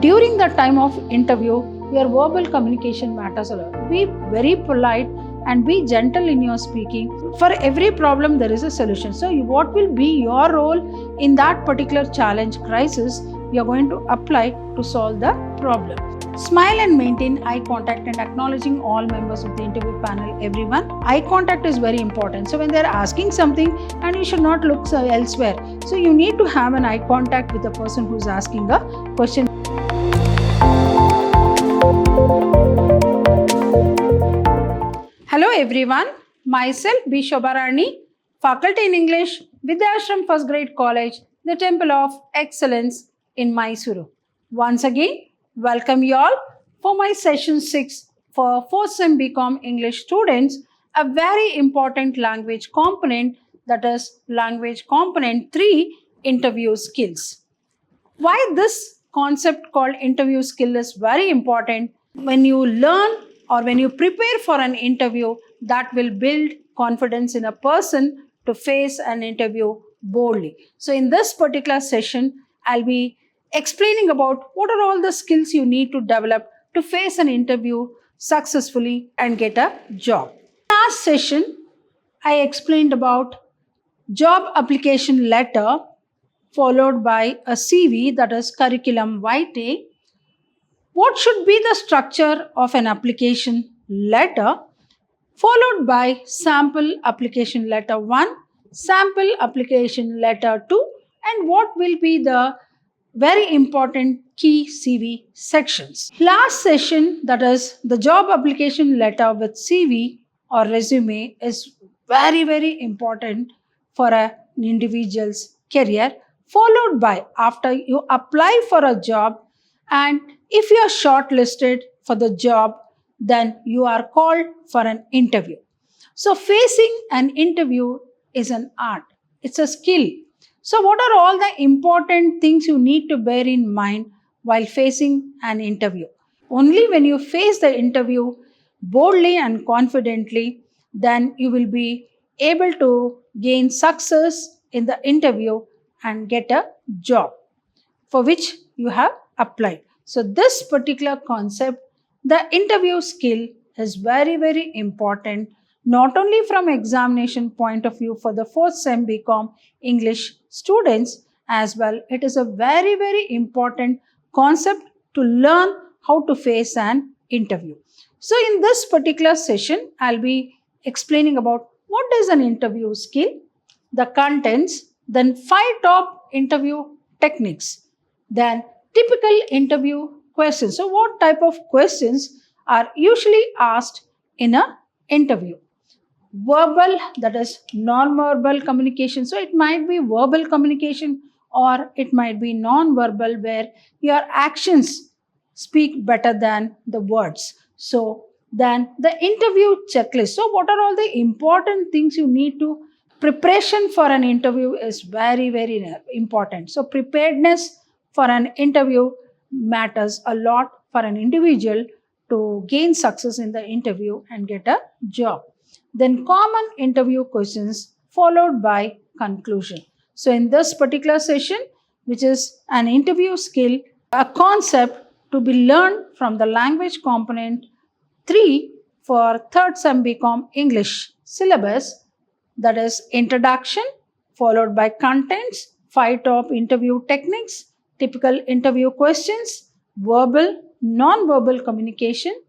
during the time of interview, your verbal communication matters a lot. Be very polite and be gentle in your speaking. For every problem, there is a solution. So what will be your role in that particular challenge, crisis, you are going to apply to solve the problem. Smile and maintain eye contact and acknowledging all members of the interview panel, everyone. Eye contact is very important. So when they are asking something, and you should not look elsewhere. So you need to have an eye contact with the person who is asking a question. Hello everyone, myself B. Shobarani, Faculty in English, Vidhyaashram First Grade College, the Temple of Excellence in MYSURU. Once again, welcome you all for my session 6 for 4th Sem BCom English students, a very important language component, that is language component 3, interview skills. Why this concept called interview skill is very important? When you learn or when you prepare for an interview, that will build confidence in a person to face an interview boldly. So in this particular session, I'll be explaining about what are all the skills you need to develop to face an interview successfully and get a job. Last session, I explained about job application letter followed by a CV, that is curriculum vitae. What should be the structure of an application letter, followed by sample application letter 1, sample application letter 2, and what will be the very important key CV sections. Last session, that is the job application letter with CV or resume, is very important for an individual's career, followed by after you apply for a job, and if you are shortlisted for the job, then you are called for an interview. So facing an interview is an art. It's a skill. So what are all the important things you need to bear in mind while facing an interview? Only when you face the interview boldly and confidently, then you will be able to gain success in the interview and get a job for which you have applied. So this particular concept, the interview skill, is very important, not only from examination point of view for the 4th Sem BCom English students as well. It is a very important concept to learn how to face an interview. So in this particular session, I'll be explaining about what is an interview skill, the contents, then 5 top interview techniques, then typical interview questions. So what type of questions are usually asked in an interview? Verbal, that is non-verbal communication. So it might be verbal communication or it might be non-verbal, where your actions speak better than the words. So then the interview checklist. So what are all the important things you need to? Preparation for an interview is very important. So preparedness for an interview matters a lot for an individual to gain success in the interview and get a job. Then common interview questions followed by conclusion. So in this particular session, which is an interview skill, a concept to be learned from the language component 3 for 3rd Sem BCom English syllabus, that is introduction followed by contents, 5 top interview techniques, typical interview questions, verbal, non-verbal communication,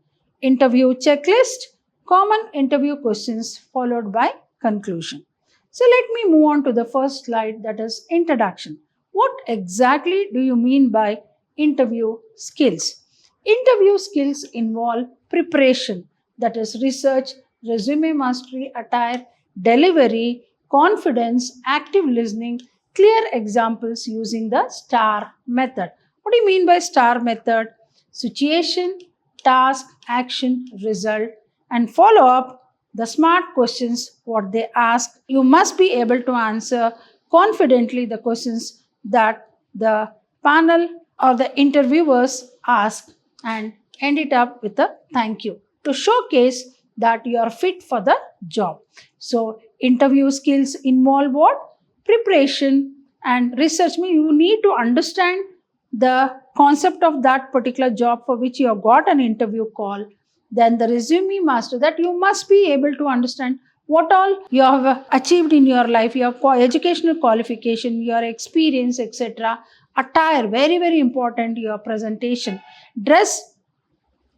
interview checklist, common interview questions followed by conclusion. So let me move on to the first slide, that is introduction. What exactly do you mean by interview skills? Interview skills involve preparation, that is research, resume mastery, attire, delivery, confidence, active listening, clear examples using the STAR method. What do you mean by STAR method? Situation, task, action, result, and follow up the SMART questions, what they ask. You must be able to answer confidently the questions that the panel or the interviewers ask and end it up with a thank you to showcase that you are fit for the job. So interview skills involve what? Preparation and research. You need to understand the concept of that particular job for which you have got an interview call. Then the resume master, that you must be able to understand what all you have achieved in your life, your educational qualification, your experience, etc. Attire, very, very important, your presentation. Dress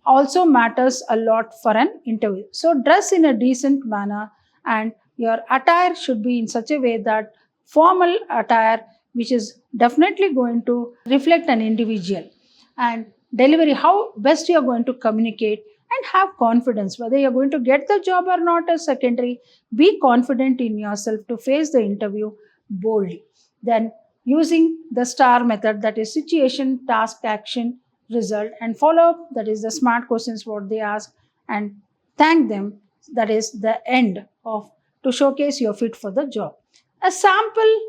also matters a lot for an interview. So dress in a decent manner, and your attire should be in such a way that formal attire which is definitely going to reflect an individual. And delivery, how best you are going to communicate and have confidence. Whether you're going to get the job or not is secondary. Be confident in yourself to face the interview boldly. Then using the STAR method, that is situation, task, action, result, and follow up, that is the smart questions what they ask, and thank them, that is the end of to showcase your fit for the job. A sample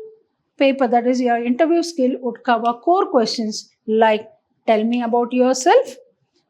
paper, that is your interview skill, would cover core questions like tell me about yourself,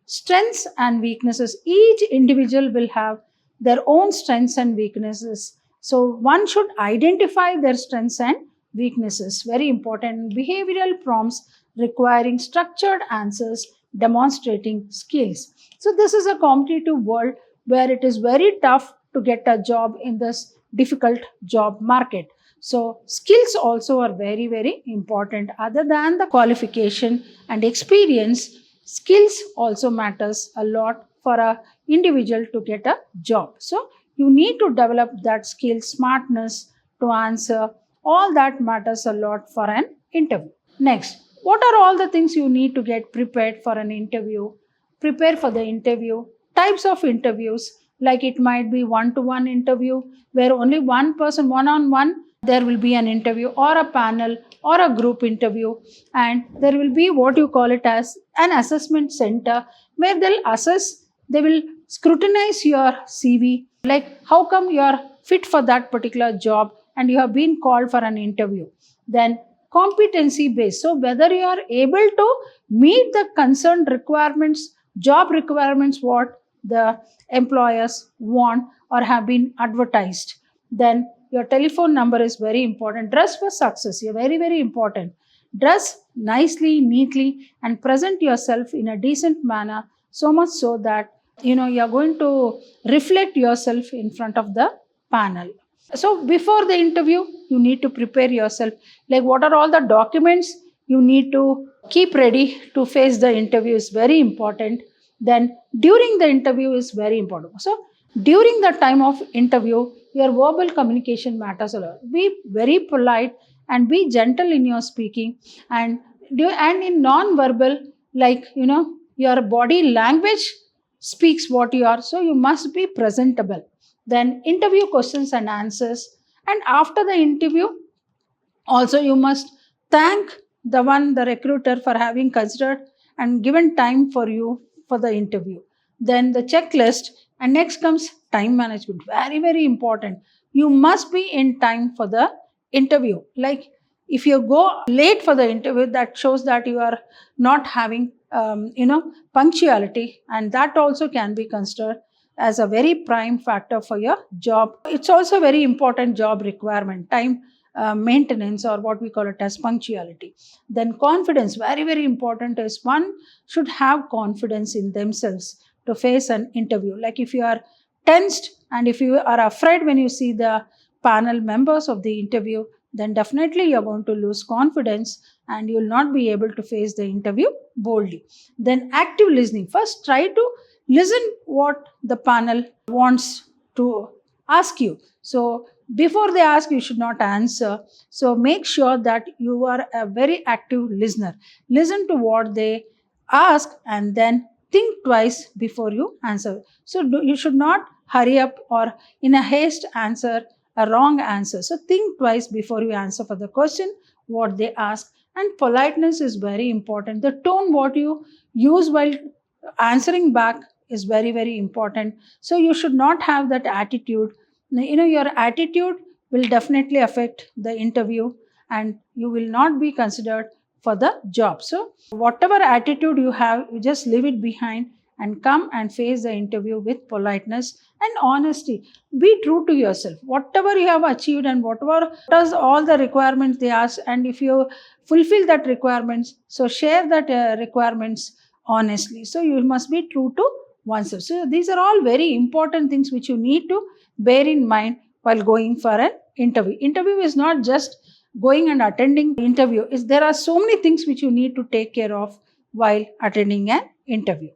strengths and weaknesses. Each individual will have their own strengths and weaknesses, so one should identify their strengths and weaknesses. Very important. Behavioral prompts requiring structured answers demonstrating skills. So this is a competitive world where it is very tough to get a job in this difficult job market. So skills also are very, very important. Other than the qualification and experience, skills also matters a lot for a individual to get a job. So you need to develop that skill, smartness to answer. All that matters a lot for an interview. Next, what are all the things you need to get prepared for an interview? Prepare for the interview. Types of interviews, like it might be one-to-one interview where only one person, one-on-one, there will be an interview, or a panel or a group interview, and there will be what you call it as an assessment center where they will scrutinize your CV, like how come you are fit for that particular job and you have been called for an interview. Then competency based, so whether you are able to meet the concerned requirements, job requirements what the employers want or have been advertised. Then your telephone number is very important. Dress for success, you're very, very important. Dress nicely, neatly, and present yourself in a decent manner, so much so that you're going to reflect yourself in front of the panel. So before the interview, you need to prepare yourself, like what are all the documents you need to keep ready to face the interview is very important. Then during the interview is very important. So during the time of interview, your verbal communication matters a lot. Be very polite and be gentle in your speaking, and in non-verbal, like your body language speaks what you are, so you must be presentable. Then interview questions and answers, and after the interview also you must thank the recruiter for having considered and given time for you for the interview. Then the checklist, and next comes time management, very, very important. You must be in time for the interview. Like if you go late for the interview, that shows that you are not having punctuality, and that also can be considered as a very prime factor for your job. It's also very important job requirement, time maintenance, or what we call it as punctuality. Then confidence, very, very important, is one should have confidence in themselves to face an interview. Like if you are tensed and if you are afraid when you see the panel members of the interview, then definitely you're going to lose confidence and you will not be able to face the interview boldly. Then active listening. First, try to listen what the panel wants to ask you. So before they ask, you should not answer. So make sure that you are a very active listener. Listen to what they ask and then think twice before you answer. So you should not hurry up or in a haste answer a wrong answer. So think twice before you answer for the question what they ask. And politeness is very important. The tone what you use while answering back is very, very important. So you should not have that attitude. Your attitude will definitely affect the interview and you will not be considered for the job. So whatever attitude you have, you just leave it behind and come and face the interview with politeness and honesty. Be true to yourself. Whatever you have achieved and whatever does all the requirements they ask, and if you fulfill that requirements, so share that requirements honestly. So you must be true to oneself. So these are all very important things which you need to bear in mind while going for an interview. Interview is not just going and attending the interview. There are so many things which you need to take care of while attending an interview.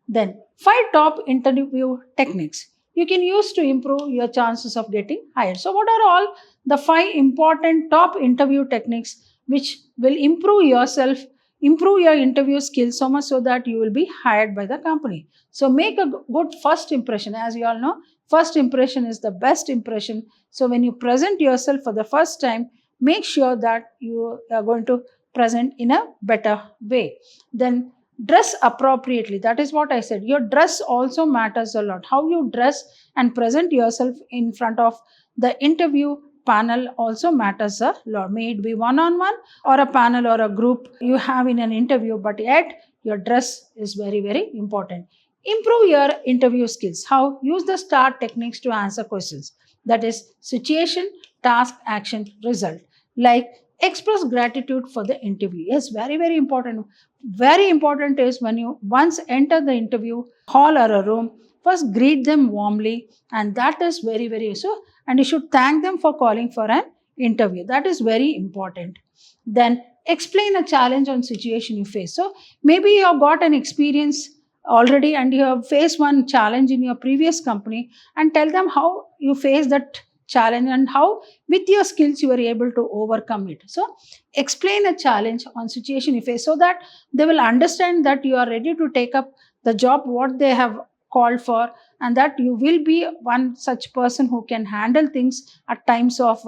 Then 5 top interview techniques you can use to improve your chances of getting hired. So what are all the 5 important top interview techniques which will improve yourself, improve your interview skills so much so that you will be hired by the company. So make a good first impression. As you all know, first impression is the best impression. So when you present yourself for the first time, make sure that you are going to present in a better way. Then dress appropriately. That is what I said. Your dress also matters a lot. How you dress and present yourself in front of the interview panel also matters a lot. May it be one-on-one or a panel or a group you have in an interview, but yet your dress is very, very important. Improve your interview skills. How? Use the STAR techniques to answer questions. That is situation, task, action, result. Like express gratitude for the interview. Yes, very, very important. Very important is when you once enter the interview hall or a room, first greet them warmly, and that is very, very so. And you should thank them for calling for an interview. That is very important. Then explain a challenge or situation you face. So maybe you have got an experience already and you have faced one challenge in your previous company, and tell them how you face that challenge and how with your skills you were able to overcome it. So explain a challenge on situation you face so that they will understand that you are ready to take up the job what they have called for, and that you will be one such person who can handle things at times of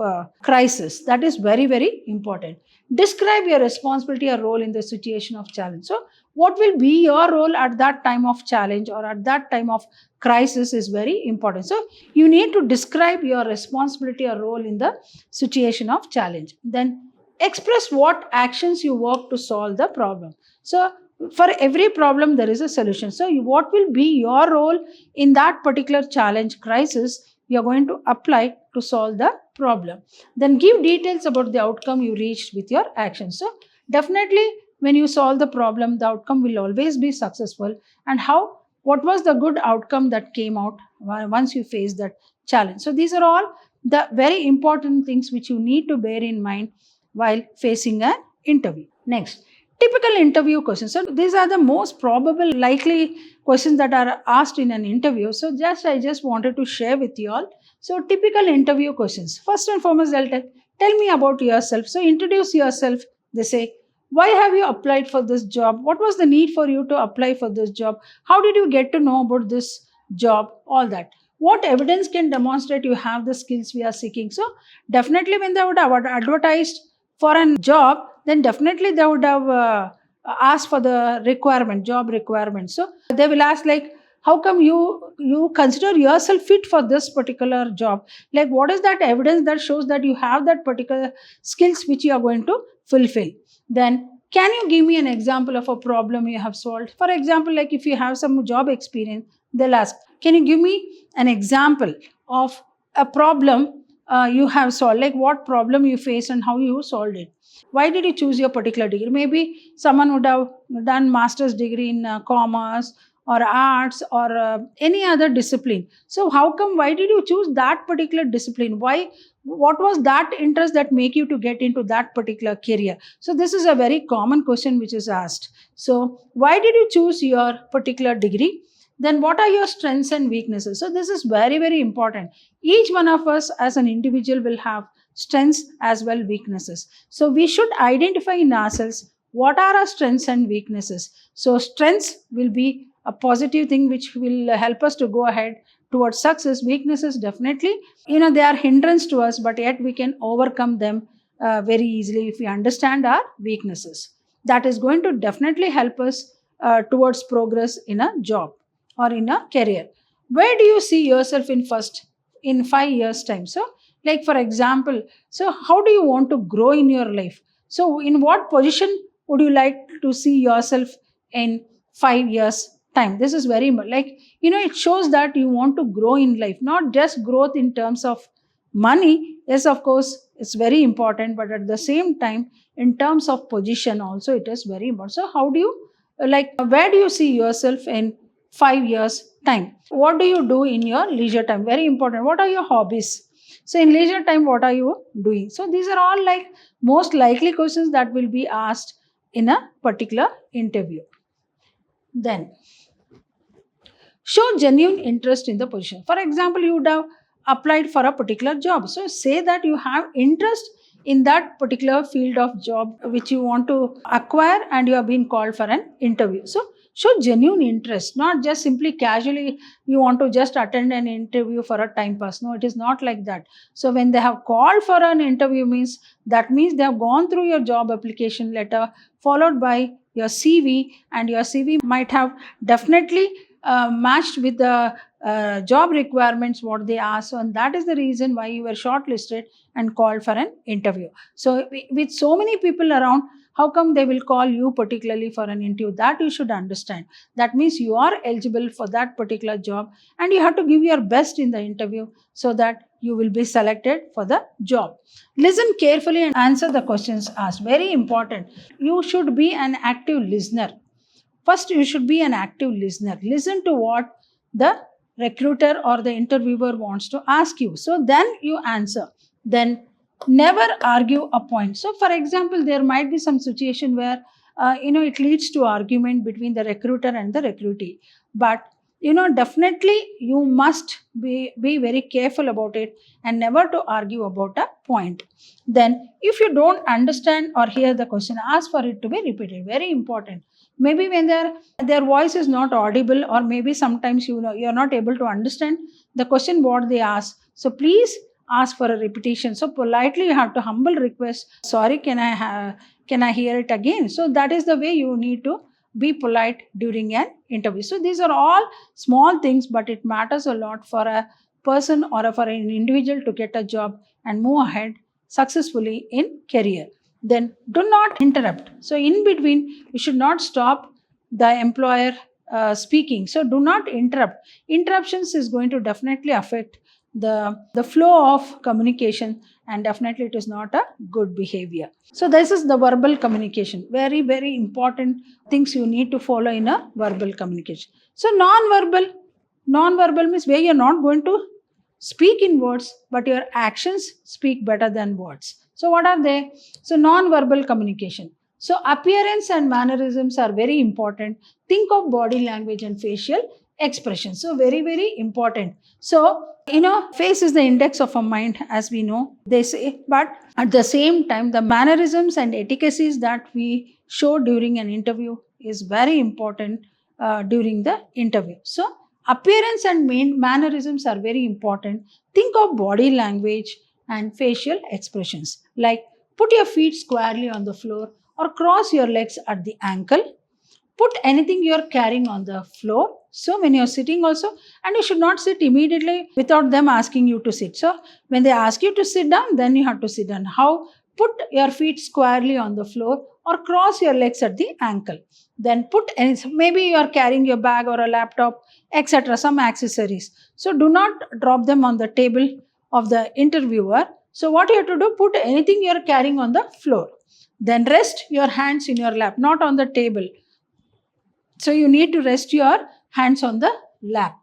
crisis. That is very, very important. Describe your responsibility or role in the situation of challenge. So what will be your role at that time of challenge or at that time of crisis is very important. So you need to describe your responsibility or role in the situation of challenge. Then express what actions you work to solve the problem. So for every problem there is a solution. So what will be your role in that particular challenge crisis you are going to apply to solve the problem. Then give details about the outcome you reached with your actions. So definitely when you solve the problem, the outcome will always be successful. And what was the good outcome that came out once you face that challenge. So these are all the very important things which you need to bear in mind while facing an interview. Next, typical interview questions. So these are the most probable likely questions that are asked in an interview. So I just wanted to share with you all. So typical interview questions. First and foremost, they'll tell me about yourself. So introduce yourself. They say, why have you applied for this job? What was the need for you to apply for this job? How did you get to know about this job? All that. What evidence can demonstrate you have the skills we are seeking? So definitely when they would have advertised for a job, then definitely they would have asked for the job requirement. So they will ask like, how come you consider yourself fit for this particular job? Like what is that evidence that shows that you have that particular skills which you are going to fulfill? Then can you give me an example of a problem you have solved? For example, like if you have some job experience, they'll ask, can you give me an example of a problem you have solved? Like what problem you faced and how you solved it? Why did you choose your particular degree? Maybe someone would have done master's degree in commerce or arts or any other discipline. So why did you choose that particular discipline? What was that interest that make you to get into that particular career? So this is a very common question which is asked. So why did you choose your particular degree? Then what are your strengths and weaknesses? So this is very, very important. Each one of us as an individual will have strengths as well weaknesses. So we should identify in ourselves what are our strengths and weaknesses. So strengths will be a positive thing which will help us to go ahead towards success. Weaknesses definitely, they are hindrance to us, but yet we can overcome them very easily if we understand our weaknesses. That is going to definitely help us towards progress in a job or in a career. Where do you see yourself in 5 years time? So like for example, so how do you want to grow in your life? So in what position would you like to see yourself in 5 years time. This is very like, it shows that you want to grow in life, not just growth in terms of money. Yes, of course, it's very important, but at the same time, in terms of position also, it is very important. So how do you, where do you see yourself in 5 years time? What do you do in your leisure time? Very important. What are your hobbies? So in leisure time, what are you doing? So these are all like most likely questions that will be asked in a particular interview. Then show genuine interest in the position. For example, you would have applied for a particular job. So say that you have interest in that particular field of job which you want to acquire, and you have been called for an interview. So show genuine interest, not just simply casually you want to just attend an interview for a time pass. No, it is not like that. So when they have called for an interview, that means they have gone through your job application letter, followed by your CV, and your CV might have definitely matched with the job requirements what they ask. So, and that is the reason why you were shortlisted and called for an interview. So with so many people around, how come they will call you particularly for an interview? That you should understand. That means you are eligible for that particular job, and you have to give your best in the interview so that you will be selected for the job. Listen carefully and answer the questions asked. Very important. You should be an active listener. First, you should be an active listener. Listen to what the recruiter or the interviewer wants to ask you. So then you answer. Then never argue a point. So for example, there might be some situation where it leads to argument between the recruiter and the recruitee. But definitely you must be very careful about it and never to argue about a point. Then if you don't understand or hear the question, ask for it to be repeated. Very important. Maybe when their voice is not audible, or maybe sometimes you're not able to understand the question what they ask. So please ask for a repetition. So politely you have to humble request, sorry, can I hear it again? So that is the way you need to be polite during an interview. So these are all small things, but it matters a lot for a person or for an individual to get a job and move ahead successfully in career. Then do not interrupt. So in between, you should not stop the employer speaking. So do not interrupt. Interruptions is going to definitely affect the flow of communication, and definitely it is not a good behavior. So this is the verbal communication. Very, very important things you need to follow in a verbal communication. So non-verbal means where you're not going to speak in words, but your actions speak better than words. So what are they? So non-verbal communication. So appearance and mannerisms are very important. Think of body language and facial expression. So very, very important. So, face is the index of a mind, as we know, they say. But at the same time, the mannerisms and etiquettes that we show during an interview is very important during the interview. So appearance and mannerisms are very important. Think of body language and facial expressions, like put your feet squarely on the floor or cross your legs at the ankle. Put anything you're carrying on the floor. So when you're sitting also, and you should not sit immediately without them asking you to sit. So when they ask you to sit down, then you have to sit down. How? Put your feet squarely on the floor or cross your legs at the ankle. Then put maybe you're carrying your bag or a laptop, etc., some accessories. So do not drop them on the table of the interviewer. So what you have to do, put anything you're carrying on the floor. Then rest your hands in your lap, not on the table. So you need to rest your hands on the lap.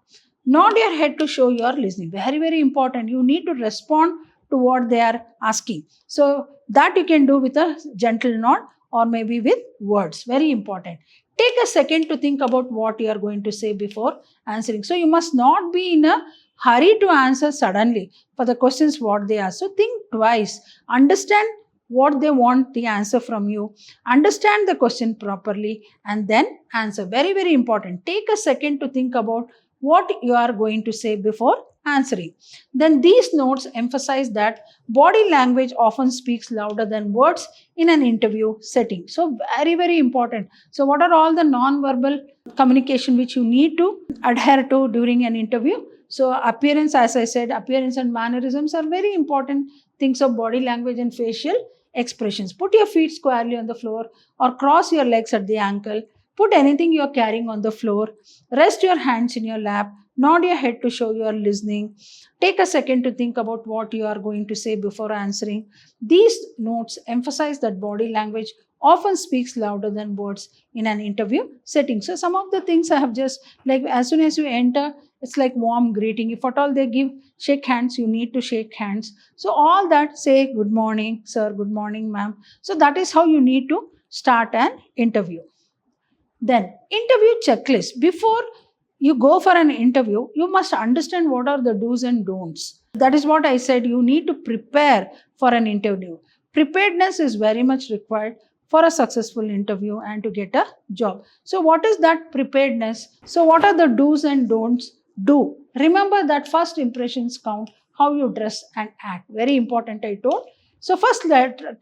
Nod your head to show you are listening. Very, very important. You need to respond to what they are asking. So that you can do with a gentle nod or maybe with words. Very important. Take a second to think about what you are going to say before answering. So you must not be in a hurry to answer suddenly for the questions what they ask. So think twice. Understand what they want the answer from you. Understand the question properly and then answer. Very, very important. Take a second to think about what you are going to say before answering. Then these notes emphasize that body language often speaks louder than words in an interview setting. So very, very important. So what are all the non-verbal communication which you need to adhere to during an interview? So appearance, as I said, appearance and mannerisms are very important things of body language and facial expressions. Put your feet squarely on the floor or cross your legs at the ankle. Put anything you're carrying on the floor. Rest your hands in your lap. Nod your head to show you are listening. Take a second to think about what you are going to say before answering. These notes emphasize that body language often speaks louder than words in an interview setting. So some of the things I have just, like, as soon as you enter, it's like warm greeting. If at all they give shake hands, you need to shake hands. So all that, say good morning sir, good morning ma'am. So that is how you need to start an interview. Then interview checklist. Before you go for an interview, you must understand what are the do's and don'ts. That is what I said, you need to prepare for an interview. Preparedness is very much required for a successful interview and to get a job. So what is that preparedness? So what are the do's and don'ts? Do remember that first impressions count, how you dress and act. Very important, I told. So first,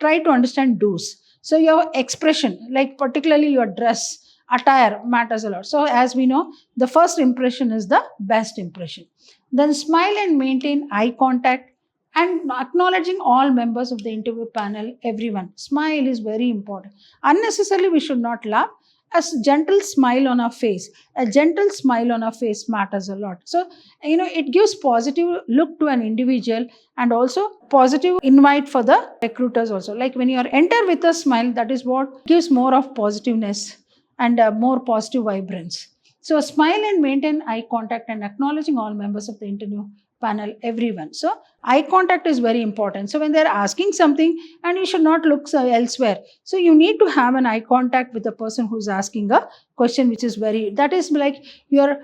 try to understand do's. So your expression, like particularly your dress, attire matters a lot. So as we know, the first impression is the best impression. Then smile and maintain eye contact and acknowledging all members of the interview panel, everyone. Smile is very important. Unnecessarily, we should not laugh. A gentle smile on our face, a gentle smile on our face matters a lot. So, it gives positive look to an individual and also positive invite for the recruiters also. Like when you are enter with a smile, that is what gives more of positiveness and more positive vibrance. So smile and maintain eye contact and acknowledging all members of the interview panel, everyone. So eye contact is very important. So when they're asking something, and you should not look elsewhere. So you need to have an eye contact with the person who's asking a question, which is that is like you're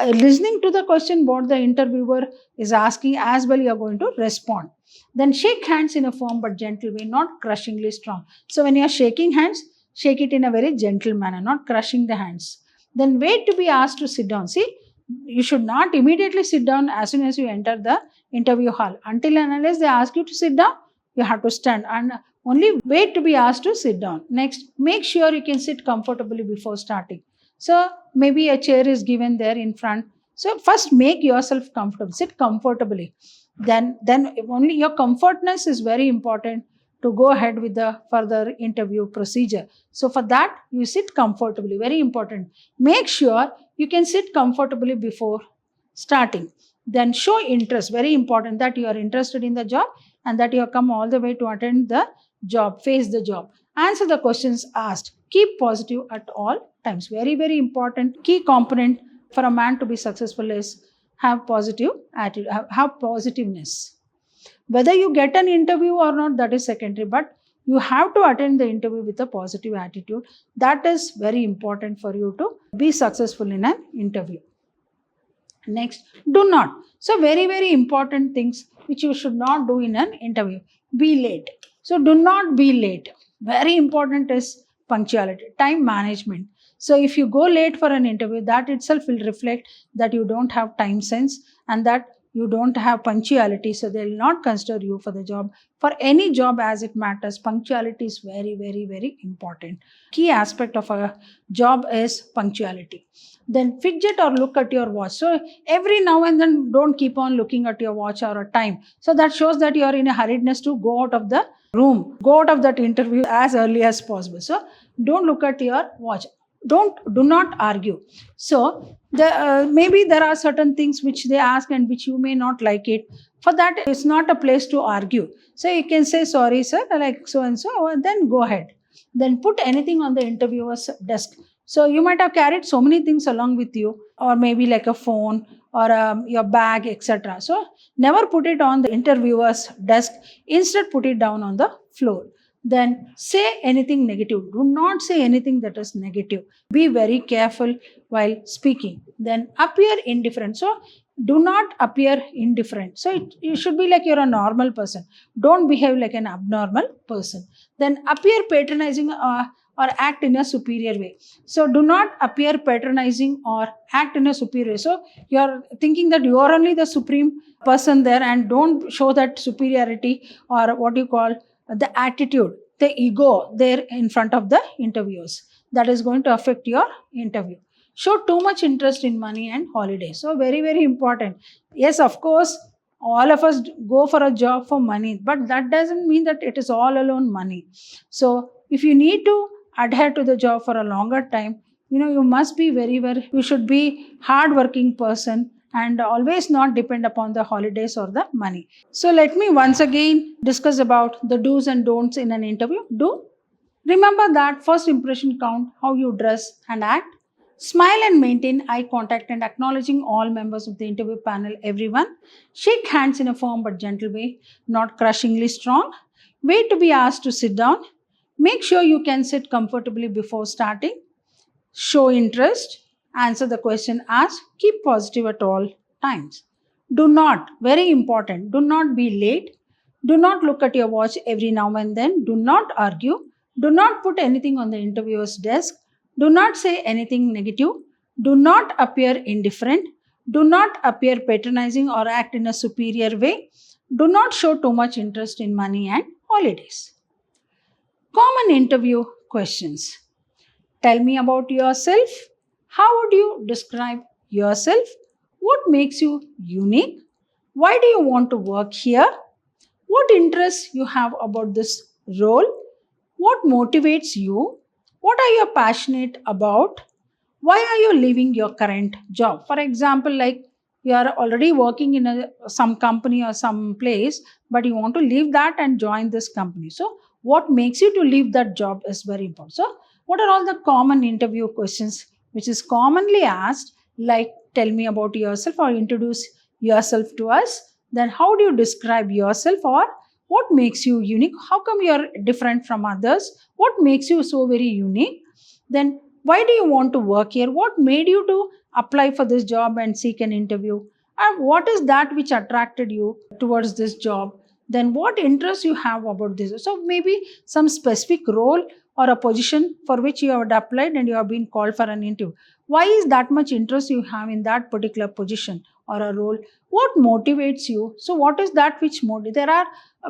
listening to the question what the interviewer is asking, as well you're going to respond. Then shake hands in a firm but gentle way, not crushingly strong. So when you're shaking hands, shake it in a very gentle manner, not crushing the hands. Then wait to be asked to sit down. See, you should not immediately sit down as soon as you enter the interview hall. Until and unless they ask you to sit down, you have to stand and only wait to be asked to sit down. Next, make sure you can sit comfortably before starting. So maybe a chair is given there in front. So first make yourself comfortable, sit comfortably. Then only your comfortness is very important to go ahead with the further interview procedure. So for that, you sit comfortably, very important. Make sure you can sit comfortably before starting. Then show interest, very important, that you are interested in the job and that you have come all the way to attend the job, face the job. Answer the questions asked. Keep positive at all times. Very, very important. Key component for a man to be successful is have positive attitude, have positiveness. Whether you get an interview or not, that is secondary, but you have to attend the interview with a positive attitude. That is very important for you to be successful in an interview. Next, do not. So very, very important things which you should not do in an interview. Be late. So do not be late. Very important is punctuality, time management. So if you go late for an interview, that itself will reflect that you don't have time sense and that you don't have punctuality, so they will not consider you for the job. For any job as it matters, punctuality is very, very, very important. Key aspect of a job is punctuality. Then fidget or look at your watch. So every now and then don't keep on looking at your watch or a time. So that shows that you are in a hurriedness to go out of the room, go out of that interview as early as possible. So don't look at your watch. Do not argue. So maybe there are certain things which they ask and which you may not like it. For that, it's not a place to argue. So you can say, sorry sir, like so and so, and then go ahead. Then put anything on the interviewer's desk. So you might have carried so many things along with you, or maybe like a phone or your bag, etc. So never put it on the interviewer's desk. Instead, put it down on the floor. Then say anything negative. Do not say anything that is negative. Be very careful while speaking. Then appear indifferent. So do not appear indifferent. So you should be like you're a normal person. Don't behave like an abnormal person. Then appear patronizing or act in a superior way. So do not appear patronizing or act in a superior way. So you're thinking that you are only the supreme person there, and don't show that superiority or what you call the attitude, the ego there in front of the interviewers. That is going to affect your interview. Show too much interest in money and holidays. So very, very important. Yes, of course, all of us go for a job for money, but that doesn't mean that it is all alone money. So if you need to adhere to the job for a longer time, You must be you should be hardworking person and always not depend upon the holidays or the money. So let me once again discuss about the do's and don'ts in an interview. Remember that first impression count, how you dress and act. Smile and maintain eye contact and acknowledging all members of the interview panel, everyone. Shake hands in a firm but gentle way, not crushingly strong. Wait to be asked to sit down. Make sure you can sit comfortably before starting. Show interest. Answer the question asked. Keep positive at all times. Do not, very important, do not be late. Do not look at your watch every now and then. Do not argue. Do not put anything on the interviewer's desk. Do not say anything negative. Do not appear indifferent. Do not appear patronizing or act in a superior way. Do not show too much interest in money and holidays. Common interview questions. Tell me about yourself. How would you describe yourself? What makes you unique? Why do you want to work here? What interests you have about this role? What motivates you? What are you passionate about? Why are you leaving your current job? For example, like you are already working in some company or some place, but you want to leave that and join this company. So, what makes you to leave that job is very important. So, what are all the common interview questions which is commonly asked, like tell me about yourself or introduce yourself to us? Then how do you describe yourself, or what makes you unique? How come you're different from others? What makes you so very unique? Then why do you want to work here? What made you to apply for this job and seek an interview? And what is that which attracted you towards this job? Then what interests you have about this? So maybe some specific role or a position for which you have applied and you have been called for an interview. Why is that much interest you have in that particular position or a role? What motivates you? So what is that which motivates? There are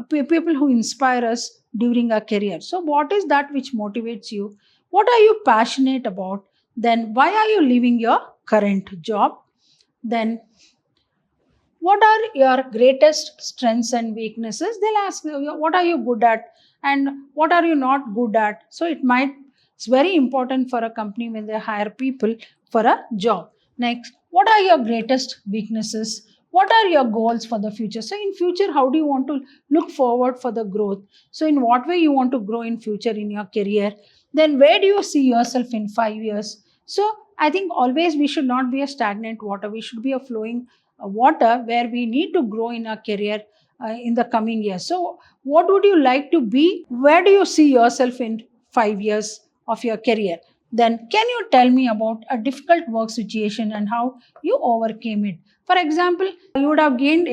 people who inspire us during our career. So what is that which motivates you? What are you passionate about? Then why are you leaving your current job? Then what are your greatest strengths and weaknesses? They'll ask you, what are you good at and what are you not good at? So it's very important for a company when they hire people for a job. Next, what are your greatest weaknesses? What are your goals for the future? So in future, how do you want to look forward for the growth? So in what way you want to grow in future in your career? Then where do you see yourself in 5 years? So I think always we should not be a stagnant water. We should be a flowing water where we need to grow in our career in the coming years. So what would you like to be? Where do you see yourself in 5 years of your career? Then can you tell me about a difficult work situation and how you overcame it? For example, you would have gained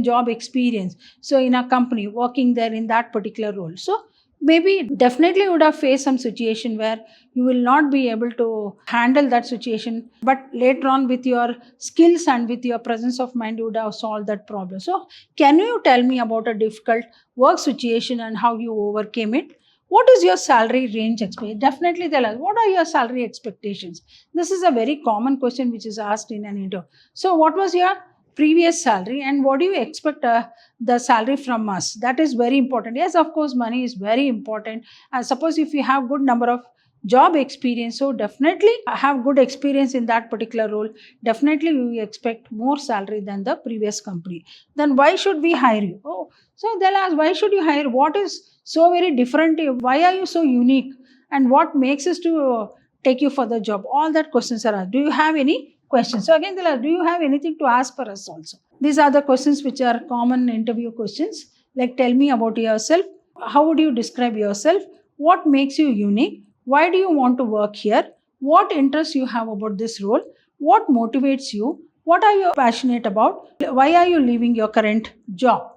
job experience. So in a company, working there in that particular role. So maybe definitely you would have faced some situation where you will not be able to handle that situation. But later on with your skills and with your presence of mind, you would have solved that problem. So can you tell me about a difficult work situation and how you overcame it? What is your salary range expectation? Definitely tell us, what are your salary expectations? This is a very common question which is asked in an interview. So what was your previous salary and what do you expect the salary from us? That is very important. Yes, of course, money is very important. And suppose if you have good number of job experience, so definitely have good experience in that particular role, definitely we expect more salary than the previous company. Then why should we hire you? Oh, so they'll ask, why should you hire? What is so very different? Why are you so unique? And what makes us to take you for the job? All that questions are asked. Do you have any questions? So again, they'll ask, do you have anything to ask for us also? These are the questions which are common interview questions. Like tell me about yourself. How would you describe yourself? What makes you unique? Why do you want to work here? What interests you have about this role? What motivates you? What are you passionate about? Why are you leaving your current job?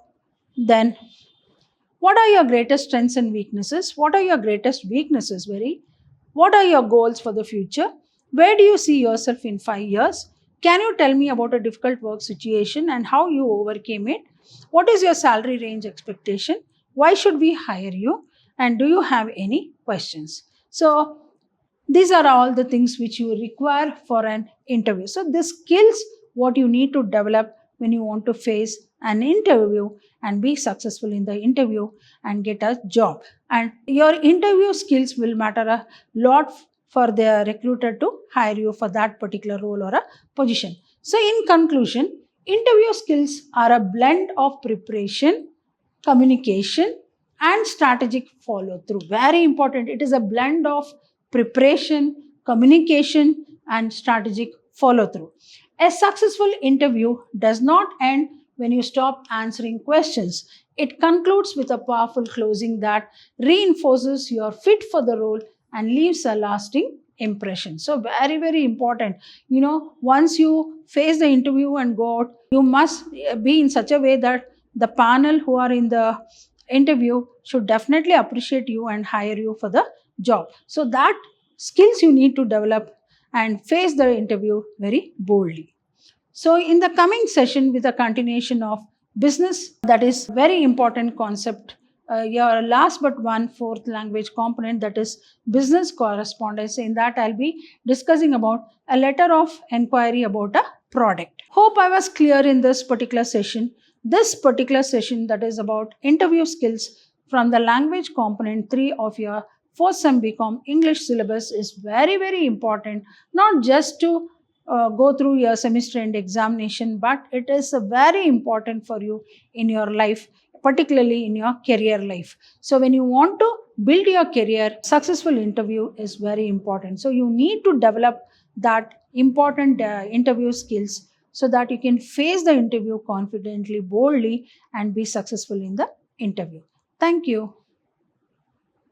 Then, what are your greatest strengths and weaknesses? What are your greatest weaknesses? What are your goals for the future? Where do you see yourself in 5 years? Can you tell me about a difficult work situation and how you overcame it? What is your salary range expectation? Why should we hire you? And do you have any questions? So these are all the things which you require for an interview. So the skills what you need to develop when you want to face an interview and be successful in the interview and get a job. And your interview skills will matter a lot for the recruiter to hire you for that particular role or a position. So in conclusion, interview skills are a blend of preparation, communication, and strategic follow through. Very important. It is a blend of preparation, communication, and strategic follow through. A successful interview does not end when you stop answering questions. It concludes with a powerful closing that reinforces your fit for the role and leaves a lasting impression. So very, very important. Once you face the interview and go out, you must be in such a way that the panel who are in the interview should definitely appreciate you and hire you for the job. So that skills you need to develop and face the interview very boldly. So in the coming session with a continuation of business, that is very important concept, your last but one fourth language component, that is business correspondence. In that I'll be discussing about a letter of inquiry about a product. Hope I was clear in this particular session. This particular session, that is about interview skills from the language component 3 of your 4th SEM BCom English syllabus, is very, very important, not just to go through your semester end examination, but it is very important for you in your life, particularly in your career life. So when you want to build your career, successful interview is very important. So you need to develop that important interview skills so that you can face the interview confidently, boldly, and be successful in the interview. Thank you.